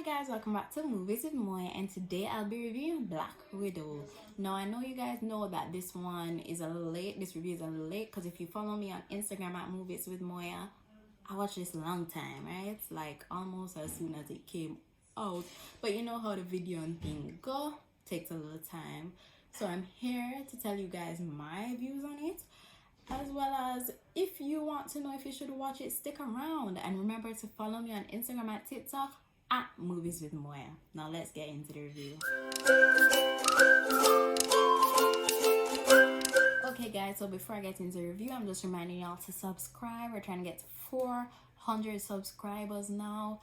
Hi guys, welcome back to Movies with Moya, and today I'll be reviewing Black Widow. Now I know you guys know that this one is a little late, this review is a little late, because if you follow me on Instagram at Movies with Moya, I watched this a long time, right? Like almost as soon as it came out. But you know how the video and thing go, takes a little time. So I'm here to tell you guys my views on it, as well as if you want to know if you should watch it, stick around, and remember to follow me on Instagram at TikTok at Movies with Moya. Now let's get into the review. Okay guys, so before I get into the review, I'm just reminding y'all to subscribe. We're trying to get to 400 subscribers now,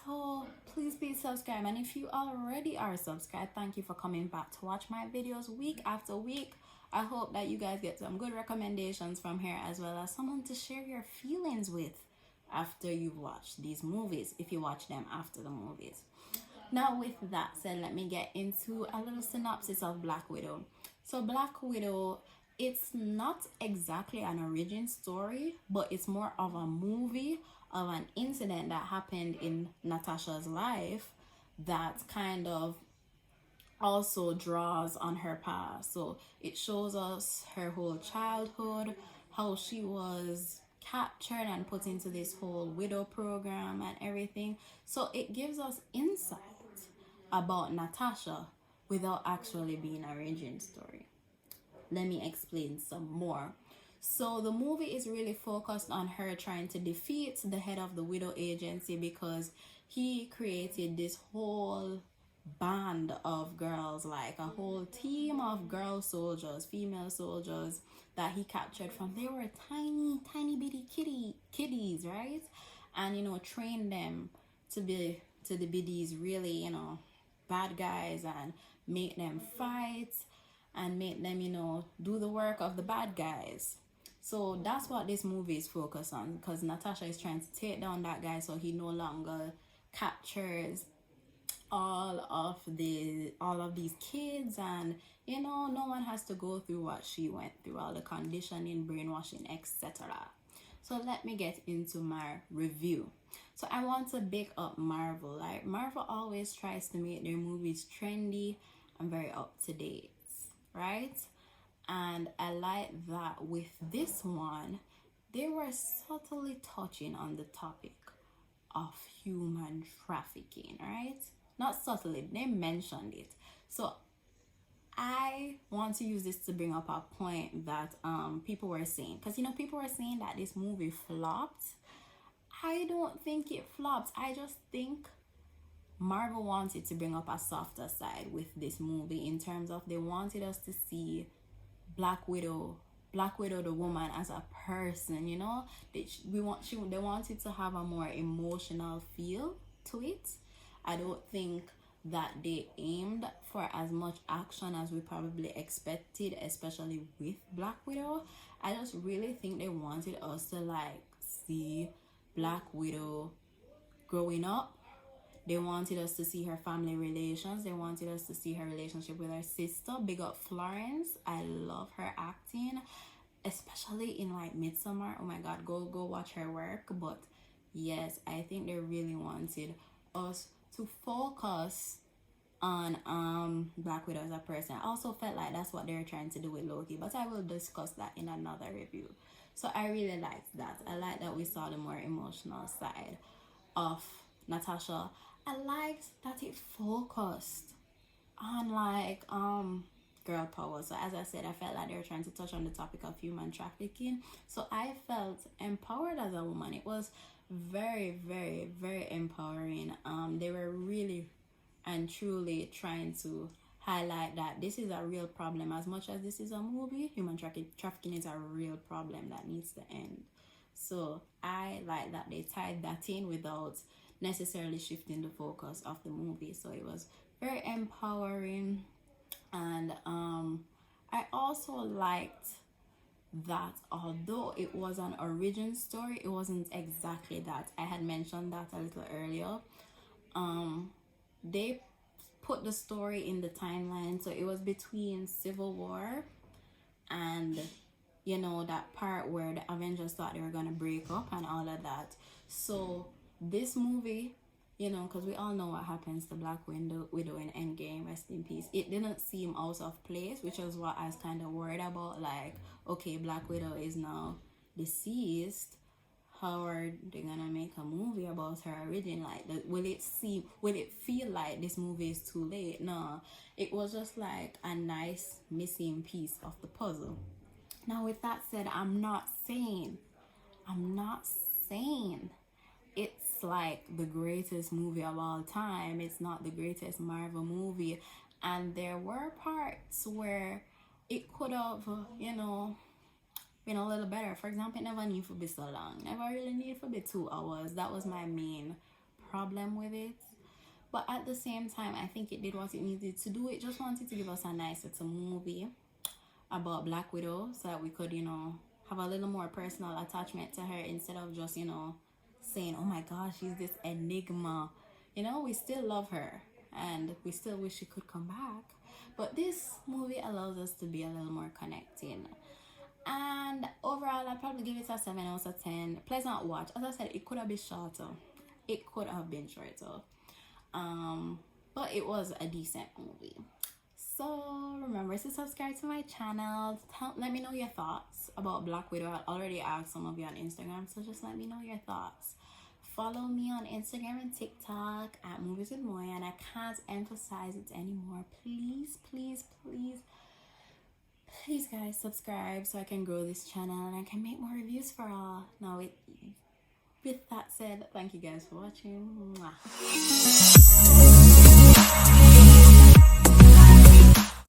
so please subscribe. And if you already are subscribed, thank you for coming back to watch my videos week after week. I hope that you guys get some good recommendations from here, as well as someone to share your feelings with after you've watched these movies, if you watch them after the movies. Now with that said, let me get into a little synopsis of Black Widow. So Black Widow, it's not exactly an origin story, but it's more of a movie of an incident that happened in Natasha's life that kind of also draws on her past. So it shows us her whole childhood, how she was captured and put into this whole widow program and everything. So it gives us insight about Natasha without actually being an origin story. Let me explain some more. So the movie is really focused on her trying to defeat the head of the widow agency, because he created this whole band of girls, like a whole team of girl soldiers, female soldiers that he captured from they were tiny bitty kiddies, right? And trained them to be these really bad guys, and make them fight and make them do the work of the bad guys. So that's what this movie is focused on, because Natasha is trying to take down that guy so he no longer captures all of these kids, and no one has to go through what she went through, all the conditioning, brainwashing, etc. So let me get into my review. So I want to big up Marvel. Like, Marvel always tries to make their movies trendy and very up to date, right? And I like that with this one, they were subtly touching on the topic of human trafficking, right? Not subtly, they mentioned it. So I want to use this to bring up a point that people were saying, because people were saying that this movie flopped. I don't think it flopped. I just think Marvel wanted to bring up a softer side with this movie, in terms of they wanted us to see Black Widow the woman as a person. They wanted to have a more emotional feel to it. I don't think that they aimed for as much action as we probably expected, especially with Black Widow. I just really think they wanted us to see Black Widow growing up. They wanted us to see her family relations. They wanted us to see her relationship with her sister. Big up Florence. I love her acting, especially in Midsommar. Oh my god, go watch her work. But yes, I think they really wanted us to focus on Black Widow as a person. I also felt like that's what they're trying to do with Loki, but I will discuss that in another review. So I really liked that. I like that we saw the more emotional side of Natasha. I liked that it focused on girl power. So as I said, I felt like they were trying to touch on the topic of human trafficking. So I felt empowered as a woman. It was very, very, very empowering. They were really and truly trying to highlight that this is a real problem. As much as this is a movie, human trafficking is a real problem that needs to end. So I like that they tied that in without necessarily shifting the focus of the movie. So it was very empowering. And I also liked that although it was an origin story, it wasn't exactly that. I had mentioned that a little earlier. They put the story in the timeline, so it was between Civil War and that part where the Avengers thought they were gonna break up and all of that. So this movie you know, because we all know what happens to Widow in Endgame, rest in peace. It didn't seem out of place, which is what I was kind of worried about. Like, okay, Black Widow is now deceased. How are they gonna make a movie about her origin? Like, will it feel like this movie is too late? No, it was just like a nice missing piece of the puzzle. Now, with that said, I'm not saying it's like the greatest movie of all time. It's not the greatest Marvel movie, and there were parts where it could have, you know, been a little better. For example, it never need to be so long. Never really need to be 2 hours. That was my main problem with it. But at the same time, I think it did what it needed to do. It just wanted to give us a nice little movie about Black Widow, so that we could, you know, have a little more personal attachment to her, instead of just, you know, saying, oh my gosh, she's this enigma. You know, we still love her and we still wish she could come back. But this movie allows us to be a little more connecting. And overall, I'd probably give it a 7 out of 10. Pleasant watch. As I said, it could have been shorter. It could have been shorter. But it was a decent movie. So remember to subscribe to my channel. Let me know your thoughts about Black Widow. I already asked some of you on Instagram, so just let me know your thoughts. Follow me on Instagram and TikTok at Movies with Moya, and I can't emphasize it anymore. Please, please, please, please, guys, subscribe so I can grow this channel and I can make more reviews for all. Now, with that said, thank you guys for watching. Mwah.